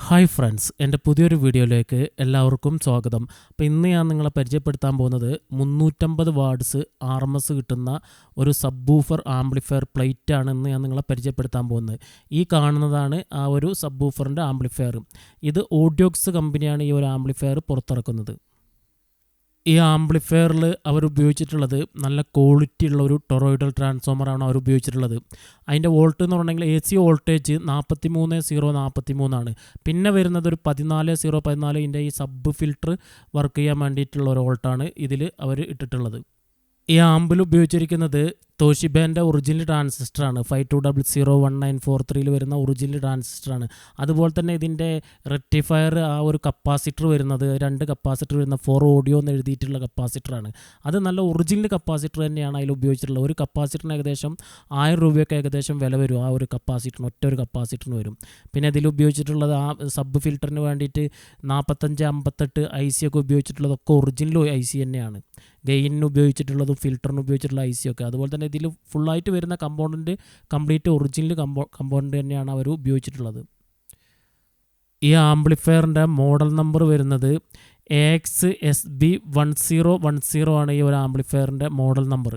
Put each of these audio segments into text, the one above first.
Hi friends, എൻ്റെ പുതിയൊരു വീഡിയോയിലേക്ക് എല്ലാവർക്കും സ്വാഗതം. അപ്പോൾ ഇന്ന് ഞാൻ നിങ്ങളെ പരിചയപ്പെടുത്താൻ പോകുന്നത് 350 വാട്ട്സ് RMS കിട്ടുന്ന ഒരു സബ്ബൂഫർ ആംപ്ലിഫയർ പ്ലേറ്റ് ആണ് ഇന്ന് ഞാൻ നിങ്ങളെ പരിചയപ്പെടുത്താൻ പോകുന്നത്. ഈ കാണുന്നതാണ് ആ ഒരു സബ്ബൂഫറിൻ്റെ ആംപ്ലിഫയർ. ഇത് ഓഡിയോക്സ് കമ്പനിയാണ് ഈ ഒരു ആംപ്ലിഫയർ പുറത്തിറക്കുന്നത്. ഈ ആംപ്ലിഫയറിൽ അവർ ഉപയോഗിച്ചിട്ടുള്ളത് നല്ല ക്വാളിറ്റി ഉള്ള ഒരു ടൊറോയിഡൽ ട്രാൻസ്ഫോമറാണ് അവർ ഉപയോഗിച്ചിട്ടുള്ളത്. അതിൻ്റെ വോൾട്ട് എന്ന് പറഞ്ഞിട്ടുണ്ടെങ്കിൽ AC വോൾട്ടേജ് 43.043 ആണ്. പിന്നെ വരുന്നത് ഒരു 14.014 ഈ സബ് ഫിൽറ്റർ വർക്ക് ചെയ്യാൻ വേണ്ടിയിട്ടുള്ള ഒരു വോൾട്ടാണ് ഇതിൽ അവർ ഇട്ടിട്ടുള്ളത്. ഈ ആമ്പിൽ ഉപയോഗിച്ചിരിക്കുന്നത് തോഷിബേൻ്റെ ഒറിജിനൽ ട്രാൻസിസ്റ്ററാണ്. 52001943 വരുന്ന ഒറിജിനൽ ട്രാൻസിസ്റ്ററാണ്. അതുപോലെ തന്നെ ഇതിൻ്റെ റെക്ടിഫയർ ആ ഒരു കപ്പാസിറ്റർ വരുന്നത് 2 കപ്പാസിറ്റർ വരുന്ന 4 ഓഡിയോ എന്ന് എഴുതിയിട്ടുള്ള കപ്പാസിറ്ററാണ്. അത് നല്ല ഒറിജിനൽ കപ്പാസിറ്റർ തന്നെയാണ് അതിൽ ഉപയോഗിച്ചിട്ടുള്ളത്. ഒരു കപ്പാസിറ്ററിന് ഏകദേശം 1000 രൂപയൊക്കെ ഏകദേശം വില വരും. ആ ഒരു കപ്പാസിറ്ററിന് ഒറ്റ ഒരു കപ്പാസിറ്ററിന് വരും. പിന്നെ ഇതിൽ ഉപയോഗിച്ചിട്ടുള്ളത് ആ സബ് ഫിൽറ്ററിന് വേണ്ടിയിട്ട് 4558 IC ഒക്കെ ഉപയോഗിച്ചിട്ടുള്ളതൊക്കെ ഒറിജിനൽ IC തന്നെയാണ്. ഗെയിനിന് ഉപയോഗിച്ചിട്ടുള്ളതും ഫിൽറ്ററിന് ഉപയോഗിച്ചിട്ടുള്ള IC ഒക്കെ. അതുപോലെ തന്നെ ഇതിൽ ഫുള്ളായിട്ട് വരുന്ന കമ്പോണൻറ്റ് കംപ്ലീറ്റ് ഒറിജിനൽ കമ്പോണൻറ്റ് തന്നെയാണ് അവർ ഉപയോഗിച്ചിട്ടുള്ളത്. ഈ ആംപ്ലിഫയറിൻ്റെ മോഡൽ നമ്പർ വരുന്നത് AXSB1010 ആണ് ഈ ഒരു ആംപ്ലിഫയറിൻ്റെ മോഡൽ നമ്പർ.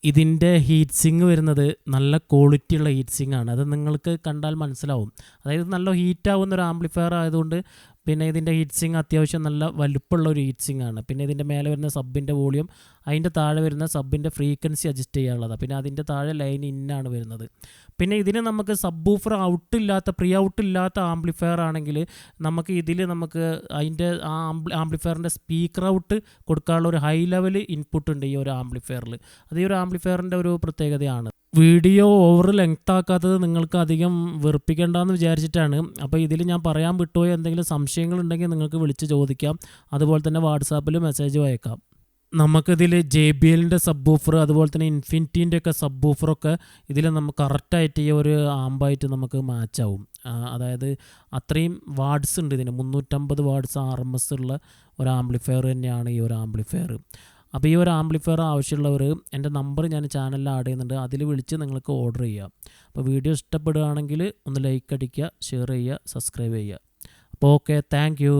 ഇതിൻ്റെ ഹീറ്റ് സിങ് വരുന്നത് നല്ല ക്വാളിറ്റിയുള്ള ഹീറ്റ് സിങ് ആണ്. അത് നിങ്ങൾക്ക് കണ്ടാൽ മനസ്സിലാവും. അതായത് നല്ല ഹീറ്റാവുന്ന ഒരു ആംപ്ലിഫയർ ആയതുകൊണ്ട് പിന്നെ ഇതിൻ്റെ ഹീറ്റ് സിങ് അത്യാവശ്യം നല്ല വലുപ്പമുള്ള ഒരു ഹീറ്റ് സിങ് ആണ്. പിന്നെ ഇതിൻ്റെ മേലെ വരുന്ന സബിൻ്റെ വോളിയം, അതിൻ്റെ താഴെ വരുന്ന സബിൻ്റെ ഫ്രീക്വൻസി അഡ്ജസ്റ്റ് ചെയ്യാനുള്ളതാണ്. പിന്നെ അതിൻ്റെ താഴെ ലൈൻ ഇന്നാണ് വരുന്നത്. പിന്നെ ഇതിന് നമുക്ക് സബ്ബൂഫർ ഔട്ടില്ലാത്ത പ്രീ ഔട്ടില്ലാത്ത ആംപ്ലിഫയർ ആണെങ്കിൽ നമുക്ക് ഇതിൽ നമുക്ക് അതിൻ്റെ ആ ആംപ്ലിഫയറിൻ്റെ സ്പീക്കർ ഔട്ട് കൊടുക്കാനുള്ള ഒരു ഹൈ ലെവൽ ഇൻപുട്ട് ഉണ്ട് ഈ ഒരു ആംപ്ലിഫയറിൽ. അത് ഈ ഒരു ആംപ്ലിഫയറിൻ്റെ ഒരു പ്രത്യേകതയാണ്. വീഡിയോ ഓവർ ലെങ്ത് ആക്കാത്തത് നിങ്ങൾക്ക് അധികം വെറുപ്പിക്കേണ്ടെന്ന് വിചാരിച്ചിട്ടാണ്. അപ്പോൾ ഇതിൽ ഞാൻ പറയാൻ വിട്ടുപോയ എന്തെങ്കിലും സംശയങ്ങളുണ്ടെങ്കിൽ നിങ്ങൾക്ക് വിളിച്ച് ചോദിക്കാം. അതുപോലെ തന്നെ വാട്സാപ്പിൽ മെസ്സേജ് അയക്കാം. നമുക്കിതിൽ JBLൻ്റെ സബ്ബൂഫർ അതുപോലെ തന്നെ ഇൻഫിനിറ്റീൻ്റെ ഒക്കെ സബ്ബൂഫറൊക്കെ ഇതിൽ നമുക്ക് കറക്റ്റായിട്ട് ഈ ഒരു ആമ്പായിട്ട് നമുക്ക് മാച്ചാവും. അതായത് അത്രയും വാട്ട്സ് ഉണ്ട് ഇതിന്. 350 വാട്ട്സ് RMS ഉള്ള ഒരു ആംപ്ലിഫയർ തന്നെയാണ് ഈ ഒരു ആംപ്ലിഫയർ. അപ്പോൾ ഈ ഒരു ആംപ്ലിഫയർ ആവശ്യമുള്ളവർ എൻ്റെ നമ്പർ ഞാൻ ചാനലിൽ ആഡ് ചെയ്യുന്നുണ്ട്. അതിൽ വിളിച്ച് നിങ്ങൾക്ക് ഓർഡർ ചെയ്യാം. അപ്പോൾ വീഡിയോ ഇഷ്ടപ്പെടുകയാണെങ്കിൽ ഒന്ന് ലൈക്ക് അടിക്കുക, ഷെയർ ചെയ്യുക, സബ്സ്ക്രൈബ് ചെയ്യുക. അപ്പോൾ ഓക്കെ, താങ്ക് യു.